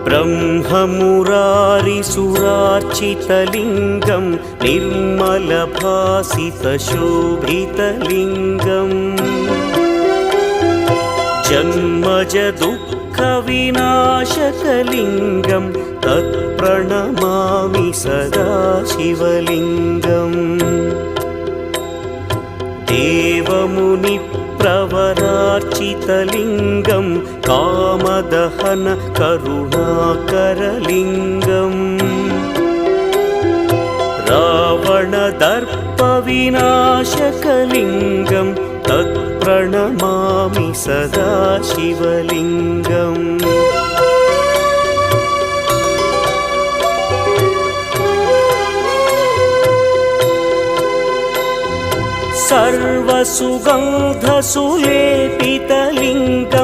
ब्रह्ममुरारिसुरार्चितलिङ्गं निर्मलभासितशोभितलिङ्गम् जन्मजदुःखविनाशकलिङ्गं तत्प्रणमामि सदा शिवलिङ्गम् देवमुनिप्रवरार्चितलिङ्गं कामदहन करुणाकरलिङ्गम् रावणदर्पविनाशकलिङ्गं तत्प्रणमामि सदा शिवलिङ्गम् सर्वसुगन्धसुलेपितलिङ्गं